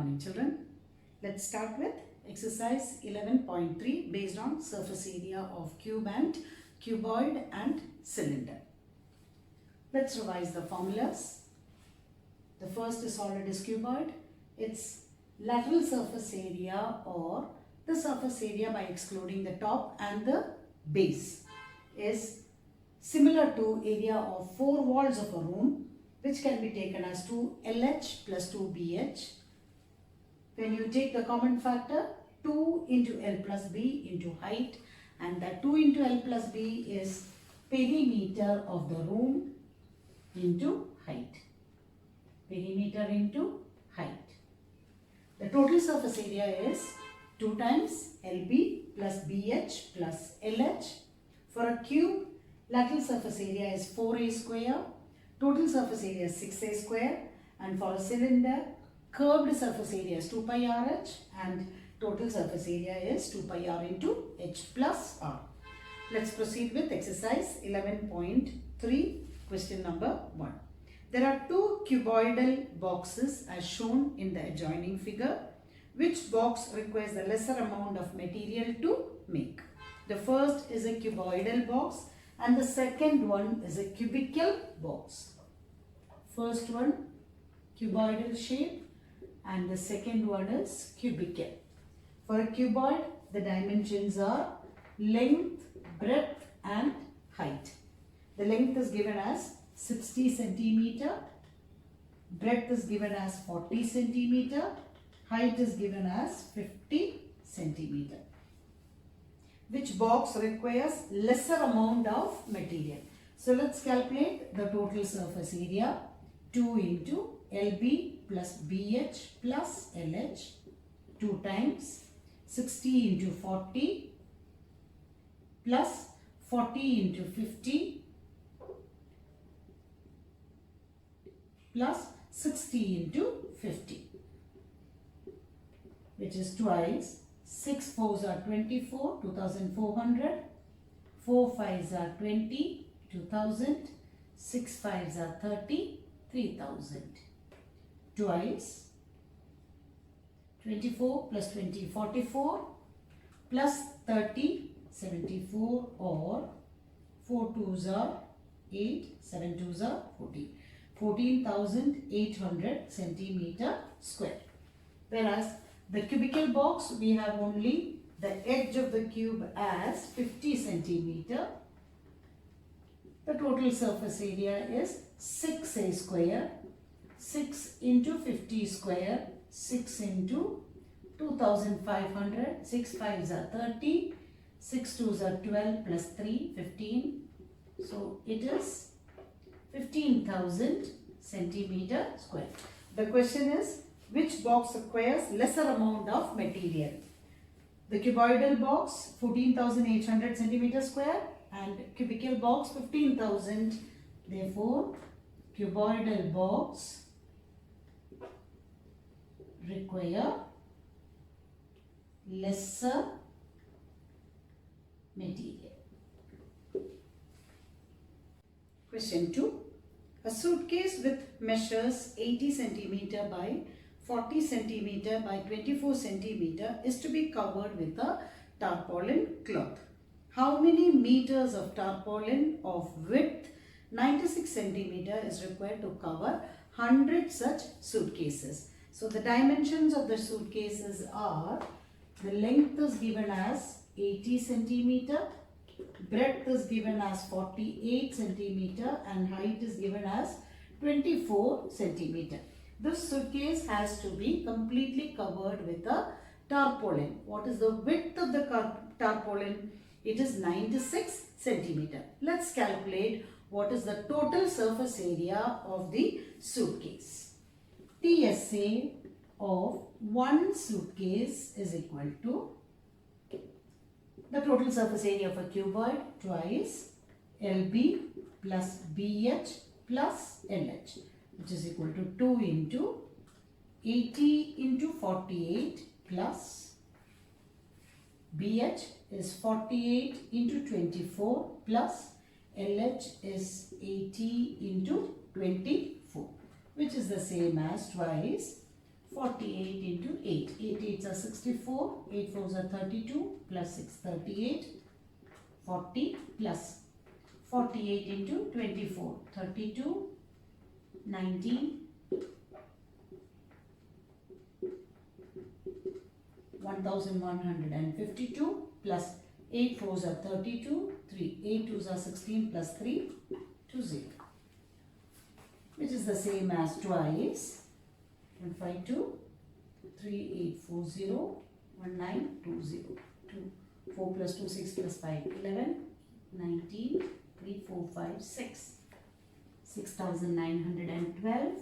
morning, children. Let's start with exercise 11.3 based on surface area of cube and cuboid and cylinder. Let's revise the formulas. The first is solid is cuboid. Its lateral surface area or the surface area by excluding the top and the base is similar to area of 4 walls of a room, which can be taken as 2 LH plus 2 BH. When you take the common factor, 2 into L plus B into height, and that 2 into L plus B is perimeter of the room into height. Perimeter into height. The total surface area is 2 times LB plus BH plus LH. For a cube, lateral surface area is 4A square. Total surface area is 6A square, and for a cylinder, curved surface area is 2 pi RH and total surface area is 2 pi R into H plus R. Let's proceed with exercise 11.3, question number 1. There are 2 cuboidal boxes as shown in the adjoining figure. Which box requires the lesser amount of material to make? The first is a cuboidal box and the second one is a cubical box. First one cuboidal shape and the second one is cubical. For a cuboid, the dimensions are length, breadth and height. The length is given as 60 centimeter, breadth is given as 40 centimeter, height is given as 50 centimeter. Which box requires lesser amount of material? So let's calculate the total surface area. 2 into LB plus BH plus LH, 2 times 60 into 40 plus 40 into 50 plus 60 into 50, which is twice. 6 fours are 24, 2400, 4 fives are 20, 2000, 6 fives are 30, 3000. Twice 24 plus 20, 44 plus 30, 74, or 4 twos are 8, 7 twos are 40. 14,800 centimeter square. Whereas the cubical box, we have only the edge of the cube as 50 centimeter. The total surface area is 6A square. 6 into 50 square, 6 into 2500, 6 fives are 30, 6 twos are 12 plus 3, 15. So it is 15,000 centimeter square. The question is, which box requires lesser amount of material? The cuboidal box 14,800 centimeter square and cubical box 15,000. Therefore, cuboidal box require lesser material. Question 2. A suitcase with measures 80 centimeter by 40 centimeter by 24 centimeter is to be covered with a tarpaulin cloth. How many meters of tarpaulin of width 96 centimeter is required to cover 100 such suitcases? So the dimensions of the suitcases are, the length is given as 80 centimeter, breadth is given as 48 centimeter and height is given as 24 centimeter. This suitcase has to be completely covered with a tarpaulin. What is the width of the tarpaulin? It is 96 centimeter. Let's calculate what is the total surface area of the suitcase. TSA of one suitcase is equal to the total surface area of a cuboid twice LB plus BH plus LH, which is equal to 2 into 80 into 48 plus BH is 48 into 24 plus LH is 80 into 24, which is the same as twice 40 48 into 8. 8 8s are 64, 8 4s are 32, plus 6, 38, 40 plus 48 into 24, 32, 19, 1152 plus 8 4s are 32, 3, 8 2s are 16 plus 3, 20, which is the same as twice. 152, 3840, 1920, 2, 4 plus 2, 6 plus 5, 11, 19, 3, 4, 5, 6, 6,912,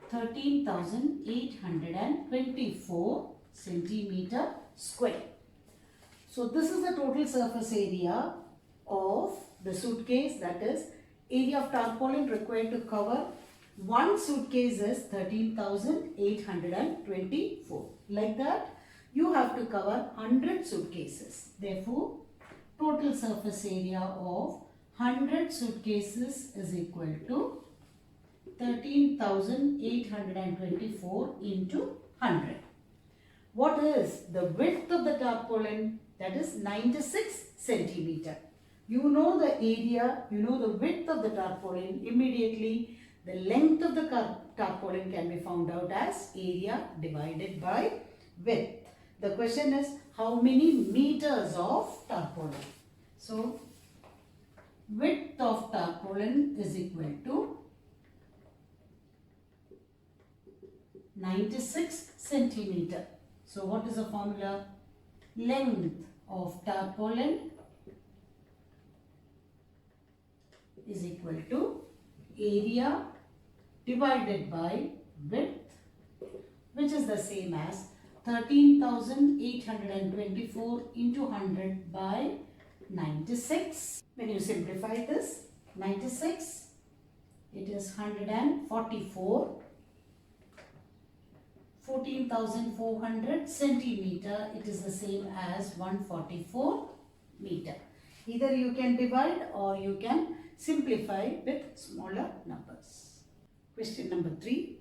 13,824 centimeter square. So this is the total surface area of the suitcase, that is area of tarpaulin required to cover one suitcase is 13,824. Like that, you have to cover 100 suitcases. Therefore, total surface area of 100 suitcases is equal to 13,824 into 100. What is the width of the tarpaulin? That is 96 centimeter. You know the area, you know the width of the tarpaulin. Immediately, the length of the tarpaulin can be found out as area divided by width. The question is, how many meters of tarpaulin? So, width of tarpaulin is equal to 96 centimeter. So, what is the formula? Length of tarpaulin is equal to area divided by width, which is the same as 13,824 into 100 by 96. When you simplify this, 96, it is 144, 14,400 centimeter, it is the same as 144 meter. Either you can divide or you can simplify with smaller numbers. Question number 3.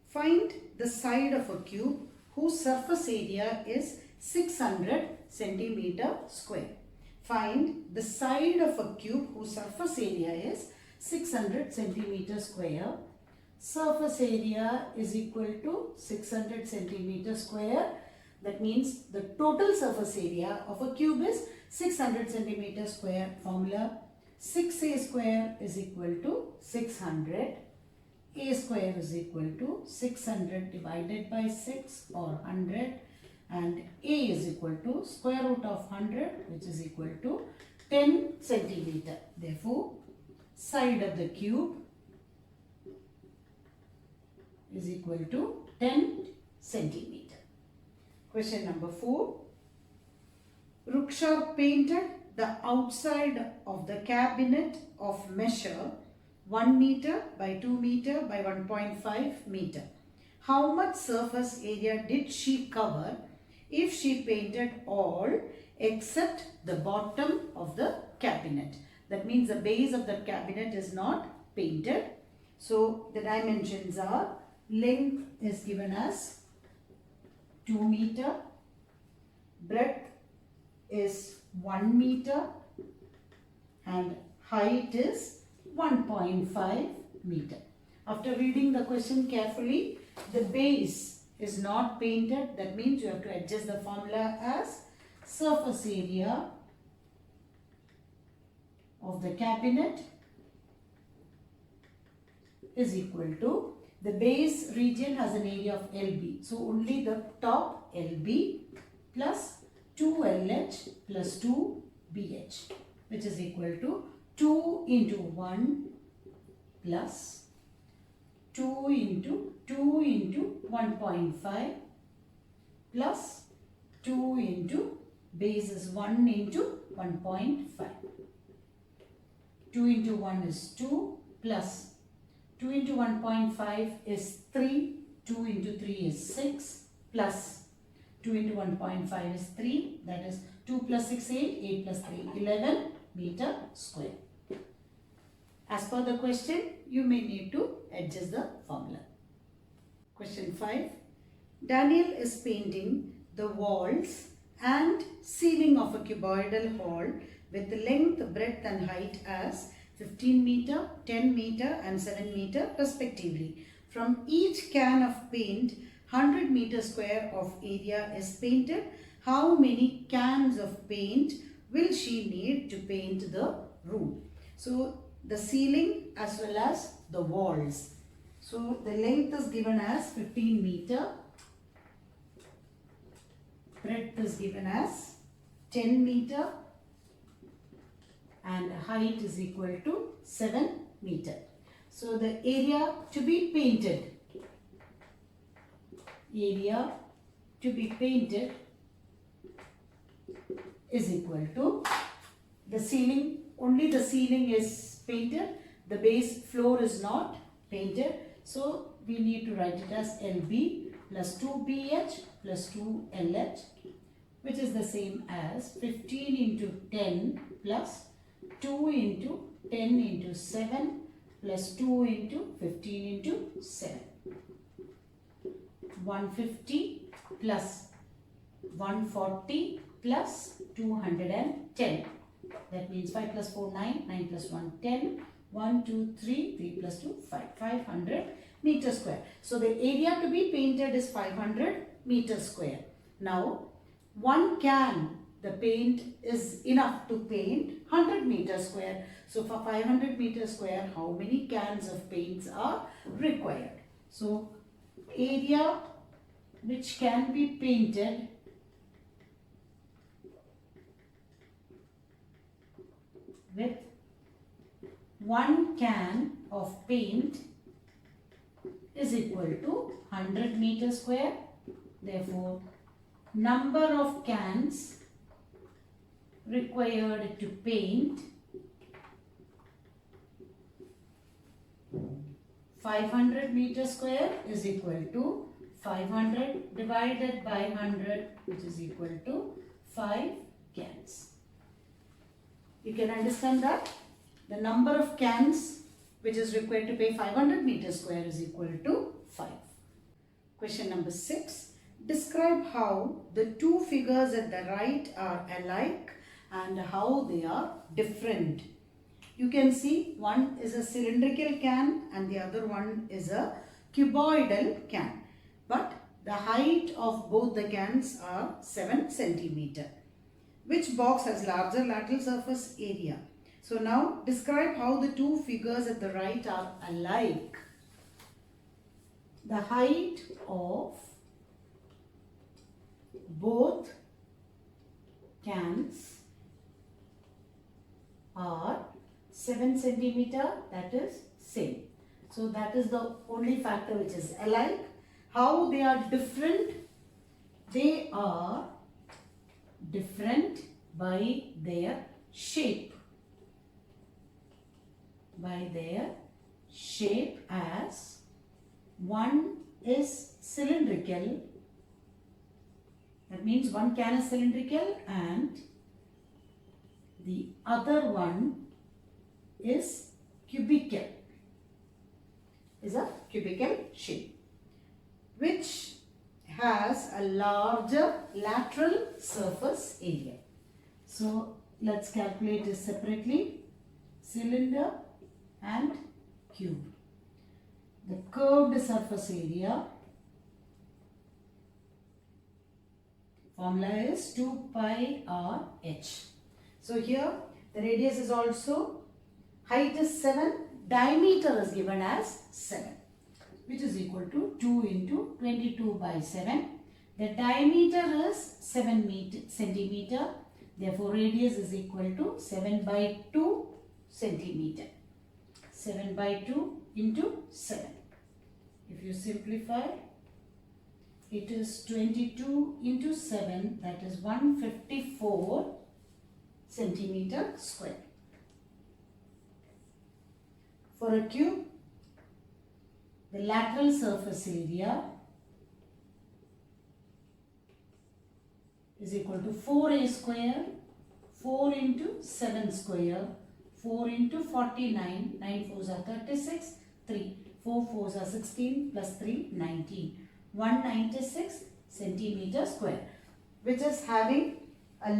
Find the side of a cube whose surface area is 600 centimeter square. Find the side of a cube whose surface area is 600 centimeter square. Surface area is equal to 600 centimeter square. That means the total surface area of a cube is 600 centimeter square. Formula: 6a square is equal to 600. A square is equal to 600 divided by 6 or 100, and A is equal to square root of 100, which is equal to 10 centimeter. Therefore, side of the cube is equal to 10 centimeter. Question number 4. Ruksha painted the outside of the cabinet of measure 1 meter by 2 meter by 1.5 meter. How much surface area did she cover if she painted all except the bottom of the cabinet? That means the base of the cabinet is not painted. So the dimensions are: length is given as 2 meter, breadth is 1 meter, and height is 1.5 meter. After reading the question carefully, the base is not painted. That means you have to adjust the formula as surface area of the cabinet is equal to, the base region has an area of LB. So only the top LB plus 2LH plus 2BH, which is equal to 2 into 1 plus 2 into 1.5 plus 2 into base is 1 into 1.5. 2 into 1 is 2 plus 2 into 1.5 is 3. 2 into 3 is 6 plus 2 into 1.5 is 3. That is 2 plus 6, 8. 8 plus 3, 11 meter square. As per the question, you may need to adjust the formula. Question 5. Daniel is painting the walls and ceiling of a cuboidal hall with length, breadth and height as 15 meter, 10 meter and 7 meter respectively. From each can of paint, 100 meter square of area is painted. How many cans of paint will she need to paint the room? So the ceiling as well as the walls. So the length is given as 15 meter. Breadth is given as 10 meter. And height is equal to 7 meter. So the area to be painted. Area to be painted is equal to the ceiling. Only the ceiling is painted. The base floor is not painted. So we need to write it as LB plus 2BH plus 2LH, which is the same as 15 into 10 plus 2 into 10 into 7 plus 2 into 15 into 7. 150 plus 140 plus 210. That means 5 plus 4, 9, 9 plus 1, 10, 1, 2, 3, 3 plus 2, 5, 500 meter square. So the area to be painted is 500 meter square. Now, one can, the paint is enough to paint 100 meter square. So for 500 meter square, how many cans of paints are required? So area which can be painted with 1 can of paint is equal to 100 meter square. Therefore, number of cans required to paint 500 meter square is equal to 500 divided by 100, which is equal to 5 cans. You can understand that the number of cans which is required to paint 500 meter square is equal to 5. Question number 6. Describe how the two figures at the right are alike and how they are different. You can see one is a cylindrical can and the other one is a cuboidal can. But the height of both the cans are 7 centimeter. Which box has larger lateral surface area? So now describe how the two figures at the right are alike. The height of both cans are 7 centimeter, that is same. So that is the only factor which is alike. How they are different? They are different by their shape. By their shape, as one is cylindrical, that means one can is cylindrical and the other one is cubical, is a cubical shape, which has a larger lateral surface area. So let's calculate this separately. Cylinder and cube. The curved surface area, formula is 2 pi r h. So here the radius is also, height is 7, diameter is given as 7, which is equal to 2 into 22 by 7. The diameter is 7 centimeter. Therefore, radius is equal to 7 by 2 centimeter. 7 by 2 into 7. If you simplify, it is 22 into 7, that is 154 centimeter square. For a cube, the lateral surface area is equal to 4a square, 4 into 7 square, 4 into 49, 9 fours are 36, 3, 4 fours are 16 plus 3, 19. 196 centimeter square, which is having a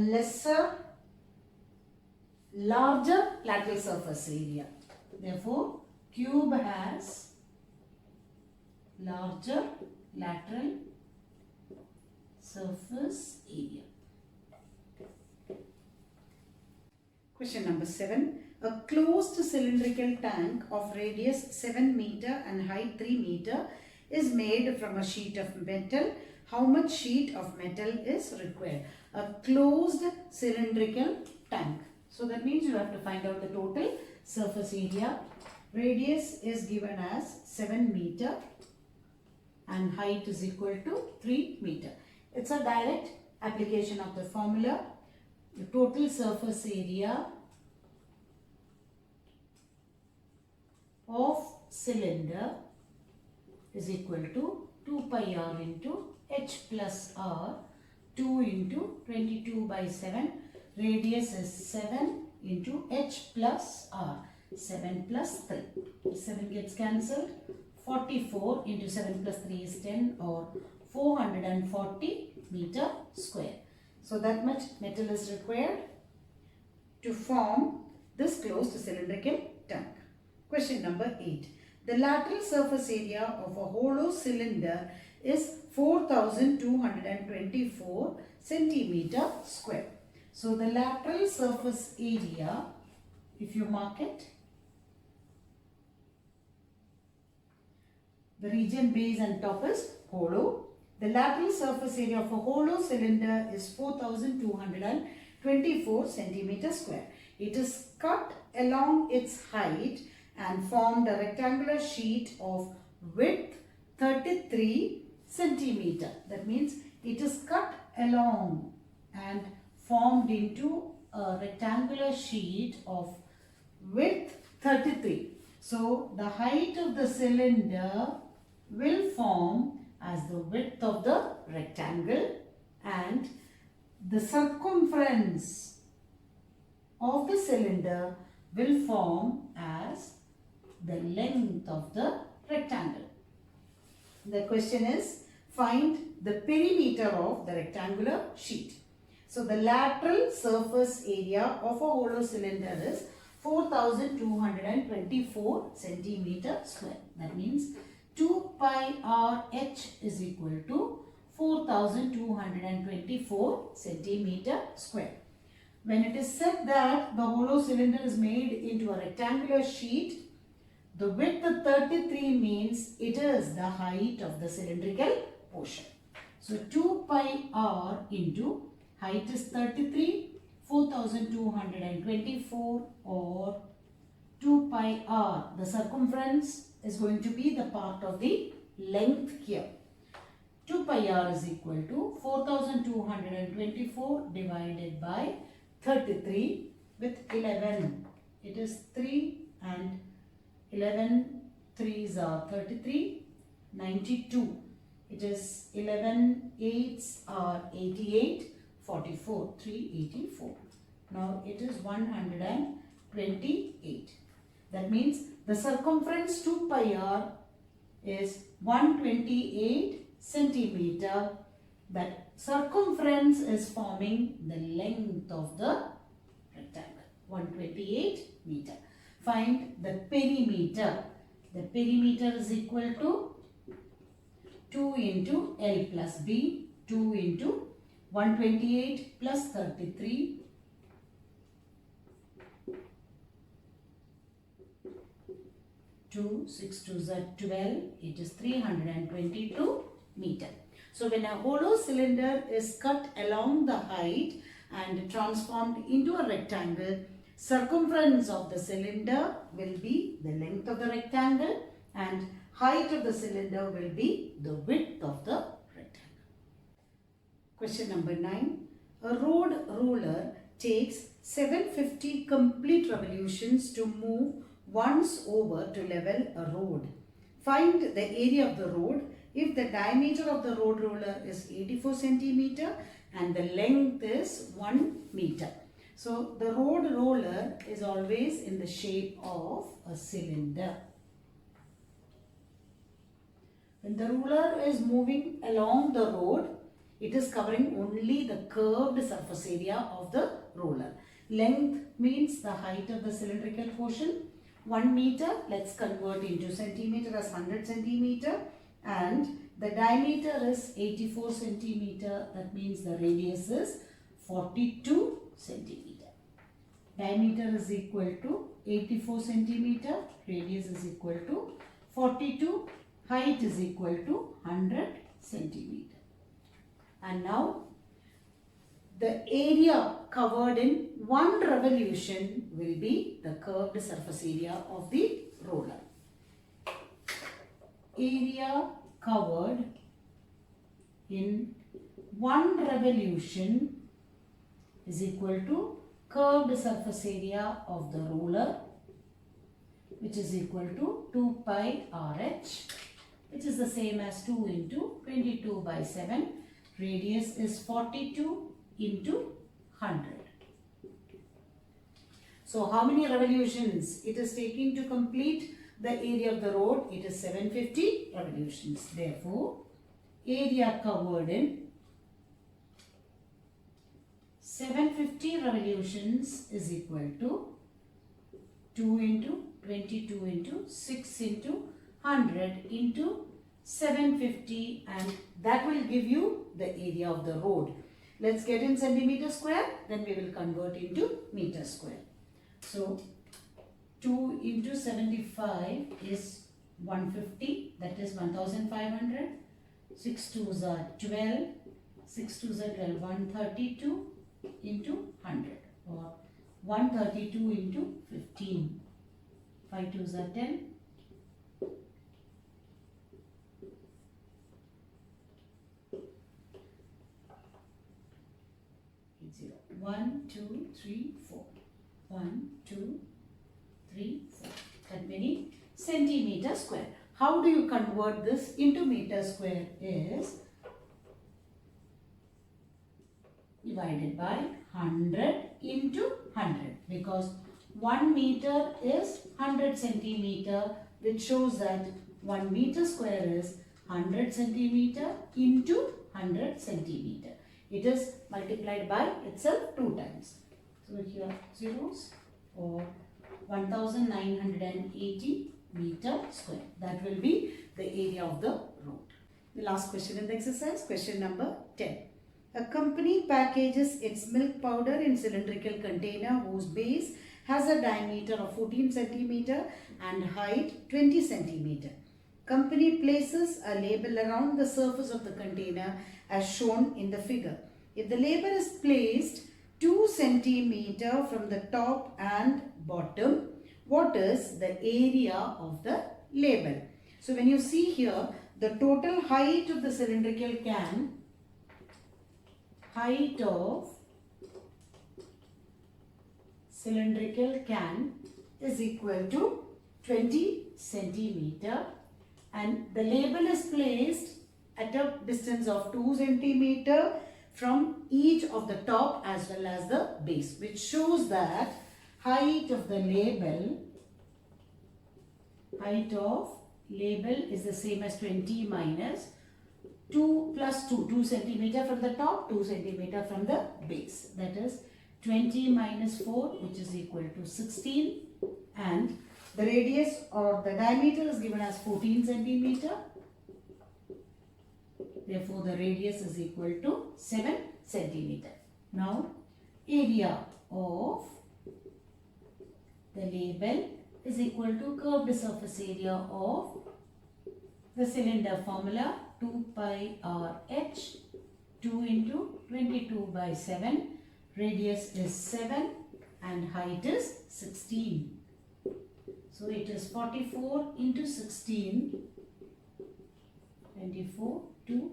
larger lateral surface area. Therefore, cube has larger lateral surface area. Question number 7. A closed cylindrical tank of radius 7 meter and height 3 meter is made from a sheet of metal. How much sheet of metal is required? A closed cylindrical tank. So that means you have to find out the total surface area. Radius is given as 7 meter and height is equal to 3 meter. It's a direct application of the formula. The total surface area of cylinder is equal to 2 pi r into h plus r, 2 into 22 by 7. Radius is 7 into h plus r, 7 plus 3. 7 gets cancelled. 44 into 7 plus 3 is 10, or 440 meter square. So that much metal is required to form this closed cylindrical tank. Question number 8. The lateral surface area of a hollow cylinder is 4224 centimeter square. So the lateral surface area, if you mark it, the region base and top is hollow. The lateral surface area of a hollow cylinder is 4224 centimeter square. It is cut along its height and formed a rectangular sheet of width 33 centimeter. That means it is cut along and formed into a rectangular sheet of width 33. So the height of the cylinder will form as the width of the rectangle, and the circumference of the cylinder will form as the length of the rectangle. The question is, find the perimeter of the rectangular sheet. So the lateral surface area of a hollow cylinder is 4224 centimeter square. That means 2 pi r h is equal to 4224 centimeter square. When it is said that the hollow cylinder is made into a rectangular sheet, the width of 33 means it is the height of the cylindrical portion. So 2 pi r into height is 33, 4224, or 2 pi r. The circumference is going to be the part of the length here. 2 pi r is equal to 4224 divided by 33 with 11. It is 3 and 11 3s are 33, 92. It is 11 8s are 88, 44, 384. Now it is 128. That means the circumference 2 pi r is 128 centimeter. That circumference is forming the length of the rectangle, 128 meter. Find the perimeter. The perimeter is equal to 2 into L plus B, 2 into 128 plus 33, 2, 6 2s are 12, it is 322 meter. So when a hollow cylinder is cut along the height and transformed into a rectangle, circumference of the cylinder will be the length of the rectangle and height of the cylinder will be the width of the rectangle. Question number 9. A road roller takes 750 complete revolutions to move once over to level a road. Find the area of the road if the diameter of the road roller is 84 centimeter and the length is 1 meter. So the road roller is always in the shape of a cylinder. When the ruler is moving along the road, it is covering only the curved surface area of the roller. Length means the height of the cylindrical portion. 1 meter, let's convert into centimeter as 100 centimeter, and the diameter is 84 centimeter. That means the radius is 42 centimeter. Diameter is equal to 84 centimeter, radius is equal to 42, height is equal to 100 centimeter. And now the area covered in one revolution will be the curved surface area of the roller. Area covered in one revolution is equal to curved surface area of the roller, which is equal to 2 pi RH, which is the same as 2 into 22 by 7. Radius is 42 into 100. So how many revolutions it is taking to complete the area of the road? It is 750 revolutions. Therefore, area covered in 750 revolutions is equal to 2 into 22 into 6 into 100 into 750, and that will give you the area of the road. Let's get in centimeter square, then we will convert into meter square. So 2 into 75 is 150, that is 1500. 6 2s are 12, 6 2s are 12, 132 into 100, or 132 into 15. 5 2s are 10. 1 2 3 4. 1 2 3 4. That many centimeter square. How do you convert this into meter square? Is divided by 100 into 100, because 1 meter is 100 centimeter, which shows that 1 meter square is 100 centimeter into 100 centimeter. It is multiplied by itself 2 times. So here zeros, or 1980 meter square. That will be the area of the road. The last question in the exercise, question number 10. A company packages its milk powder in cylindrical container whose base has a diameter of 14 centimeter and height 20 centimeter. Company places a label around the surface of the container as shown in the figure. If the label is placed 2 centimeter from the top and bottom, what is the area of the label? So when you see here, the total height of the cylindrical can, height of cylindrical can is equal to 20 centimeter, and the label is placed at a distance of 2 centimeter from each of the top as well as the base, which shows that height of label is the same as 20 minus 2 plus 2, 2 centimeter from the top, 2 centimeter from the base. That is 20 minus 4, which is equal to 16, and the radius or the diameter is given as 14 centimeter. Therefore, the radius is equal to 7 centimeter. Now, area of the label is equal to curved surface area of the cylinder. Formula 2 pi RH, 2 into 22 by 7. Radius is 7 and height is 16. So, it is 44 into 16, 24 to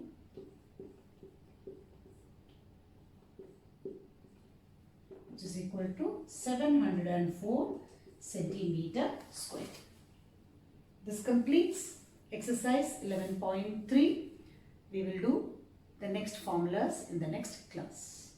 which is equal to 704 centimeter square. This completes exercise 11.3. We will do the next formulas in the next class.